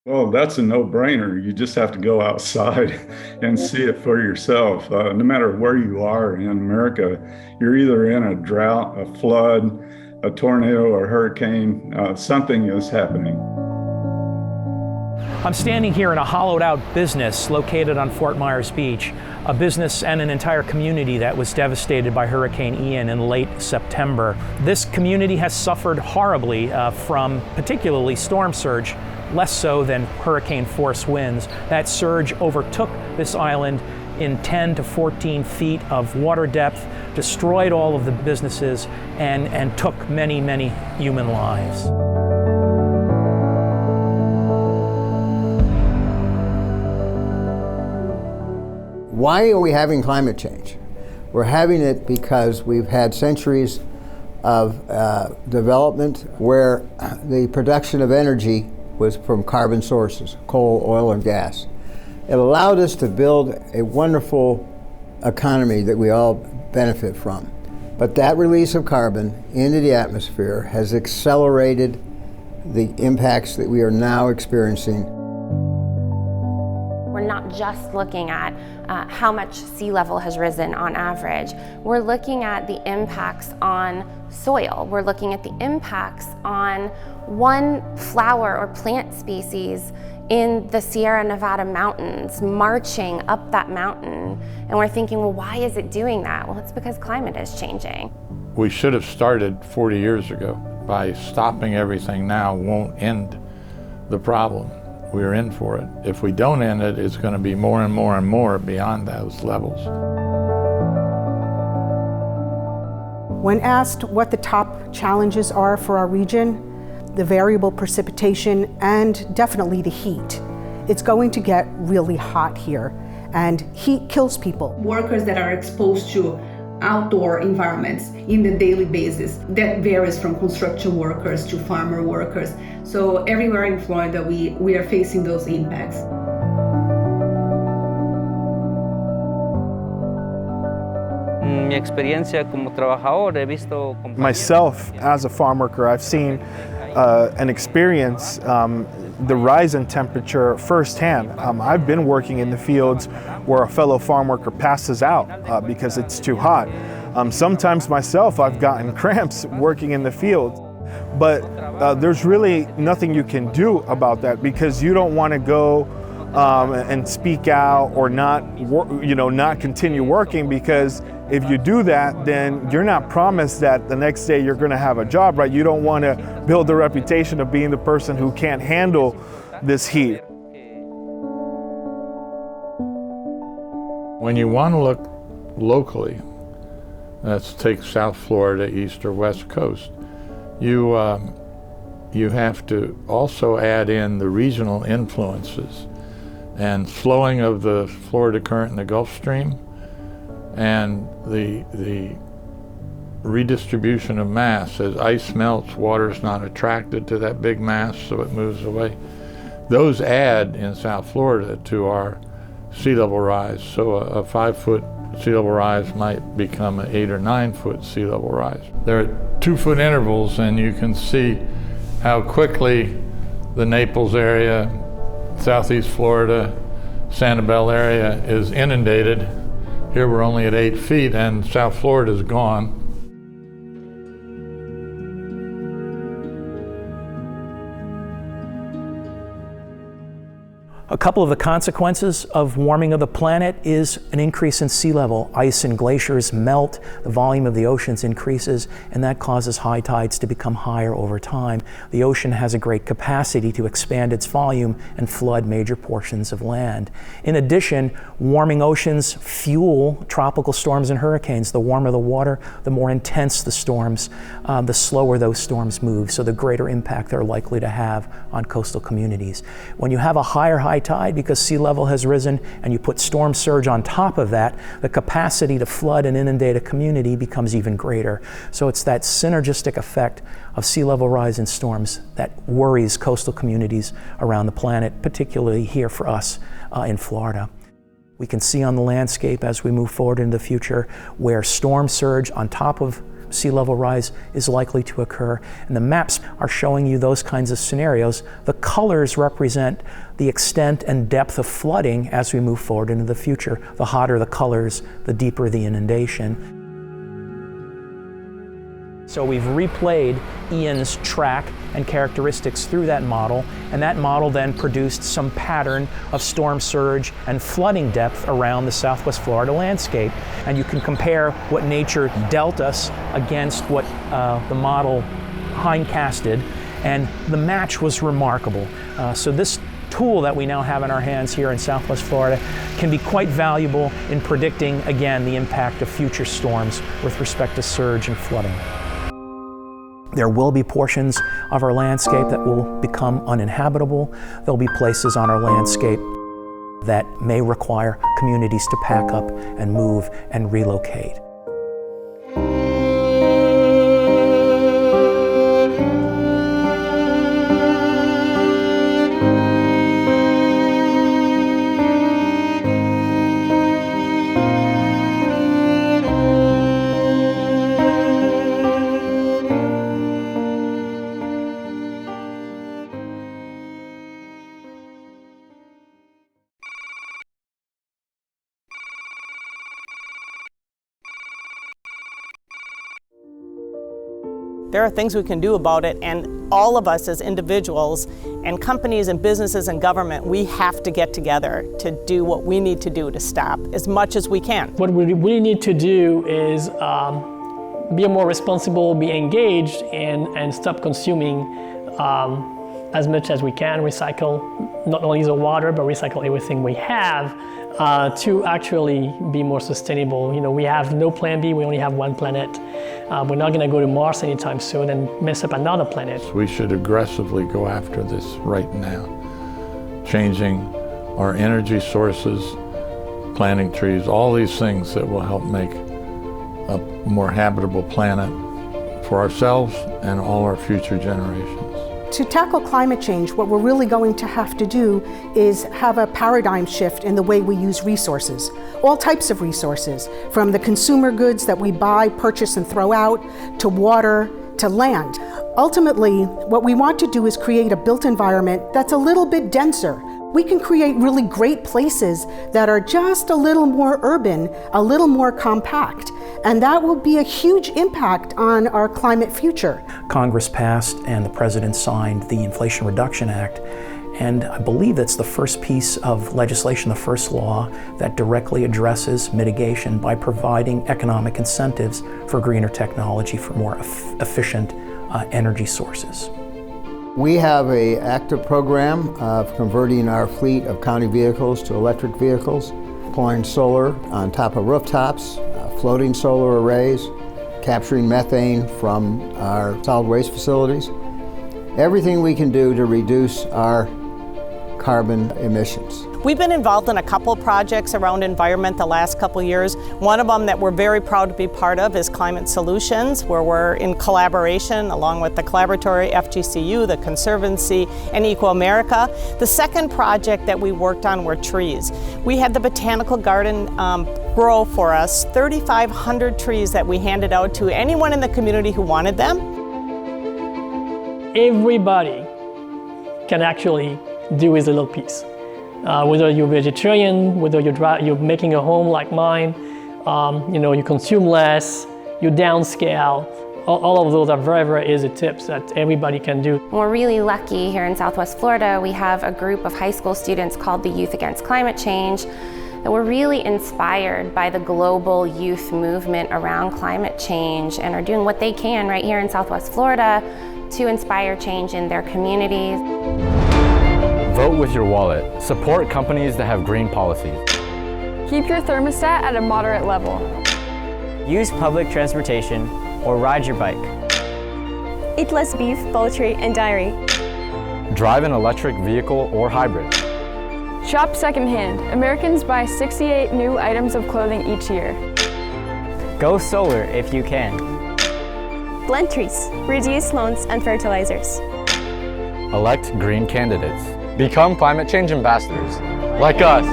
Well, that's a no-brainer. You just have to go outside and see it for yourself. No matter where you are in America, you're either in a drought, a flood, a tornado, or hurricane. Something is happening. I'm standing here in a hollowed out business located on Fort Myers Beach, a business and an entire community that was devastated by Hurricane Ian in late September. This community has suffered horribly from particularly storm surge, less so than hurricane force winds. That surge overtook this island in 10 to 14 feet of water depth, destroyed all of the businesses, and took many, many human lives. Why are we having climate change? We're having it because we've had centuries of development where the production of energy was from carbon sources, coal, oil, and gas. It allowed us to build a wonderful economy that we all benefit from. But that release of carbon into the atmosphere has accelerated the impacts that we are now experiencing. We're not just looking at how much sea level has risen on average. We're looking at the impacts on soil. We're looking at the impacts on one flower or plant species in the Sierra Nevada mountains, marching up that mountain. And we're thinking, well, why is it doing that? Well, it's because climate is changing. We should have started 40 years ago. By stopping everything now won't end the problem. We're in for it. If we don't end it, it's going to be more and more and more beyond those levels. When asked what the top challenges are for our region, the variable precipitation and definitely the heat. It's going to get really hot here, and heat kills people. Workers that are exposed to outdoor environments in the daily basis, that varies from construction workers to farmer workers. So everywhere in Florida, we are facing those impacts. Myself, as a farm worker, I've seen and experienced the rise in temperature firsthand. I've been working in the fields where a fellow farm worker passes out because it's too hot. Sometimes myself, I've gotten cramps working in the field. But there's really nothing you can do about that because you don't want to go and speak out or not continue working, because if you do that, then you're not promised that the next day you're going to have a job, right? You don't want to build the reputation of being the person who can't handle this heat. When you want to look locally, let's take South Florida, East or West Coast, you have to also add in the regional influences and flowing of the Florida current in the Gulf Stream, and the redistribution of mass. As ice melts, water is not attracted to that big mass, so it moves away. Those add in South Florida to our sea level rise. So a 5-foot sea level rise might become an 8 or 9 foot sea level rise. They're at 2-foot intervals, and you can see how quickly the Naples area, Southeast Florida, Sanibel area is inundated. Here we're only at 8 feet and South Florida is gone. A couple of the consequences of warming of the planet is an increase in sea level. Ice and glaciers melt, the volume of the oceans increases, and that causes high tides to become higher over time. The ocean has a great capacity to expand its volume and flood major portions of land. In addition, warming oceans fuel tropical storms and hurricanes. The warmer the water, the more intense the storms, the slower those storms move, so the greater impact they're likely to have on coastal communities. When you have a high tide because sea level has risen and you put storm surge on top of that, the capacity to flood and inundate a community becomes even greater. So it's that synergistic effect of sea level rise and storms that worries coastal communities around the planet, particularly here for us in Florida. We can see on the landscape as we move forward into the future where storm surge on top of sea level rise is likely to occur. And the maps are showing you those kinds of scenarios. The colors represent the extent and depth of flooding as we move forward into the future. The hotter the colors, the deeper the inundation. So we've replayed Ian's track and characteristics through that model, and that model then produced some pattern of storm surge and flooding depth around the Southwest Florida landscape. And you can compare what nature dealt us against what the model hindcasted, and the match was remarkable. So this tool that we now have in our hands here in Southwest Florida can be quite valuable in predicting, again, the impact of future storms with respect to surge and flooding. There will be portions of our landscape that will become uninhabitable. There'll be places on our landscape that may require communities to pack up and move and relocate. There are things we can do about it, and all of us as individuals and companies and businesses and government, we have to get together to do what we need to do to stop as much as we can. What we really need to do is be more responsible, be engaged, and stop consuming as much as we can, recycle not only the water, but recycle everything we have to actually be more sustainable. You know, we have no plan B, we only have one planet. We're not gonna go to Mars anytime soon and mess up another planet. We should aggressively go after this right now. Changing our energy sources, planting trees, all these things that will help make a more habitable planet for ourselves and all our future generations. To tackle climate change, what we're really going to have to do is have a paradigm shift in the way we use resources. All types of resources, from the consumer goods that we buy, purchase, and throw out, to water, to land. Ultimately, what we want to do is create a built environment that's a little bit denser. We can create really great places that are just a little more urban, a little more compact, and that will be a huge impact on our climate future. Congress passed and the President signed the Inflation Reduction Act, and I believe that's the first piece of legislation, the first law that directly addresses mitigation by providing economic incentives for greener technology, for more efficient energy sources. We have an active program of converting our fleet of county vehicles to electric vehicles, deploying solar on top of rooftops, floating solar arrays, capturing methane from our solid waste facilities. Everything we can do to reduce our carbon emissions. We've been involved in a couple projects around environment the last couple years. One of them that we're very proud to be part of is Climate Solutions, where we're in collaboration along with the Collaboratory, FGCU, the Conservancy, and Eco America. The second project that we worked on were trees. We had the Botanical Garden grow for us 3,500 trees that we handed out to anyone in the community who wanted them. Everybody can actually do his little piece. Whether you're vegetarian, whether you're making a home like mine, you consume less, you downscale. All of those are very, very easy tips that everybody can do. We're really lucky here in Southwest Florida. We have a group of high school students called the Youth Against Climate Change that were really inspired by the global youth movement around climate change and are doing what they can right here in Southwest Florida to inspire change in their communities. Vote with your wallet. Support companies that have green policies. Keep your thermostat at a moderate level. Use public transportation or ride your bike. Eat less beef, poultry, and dairy. Drive an electric vehicle or hybrid. Shop secondhand. Americans buy 68 new items of clothing each year. Go solar if you can. Plant trees. Reduce loans and fertilizers. Elect green candidates. Become climate change ambassadors, like us.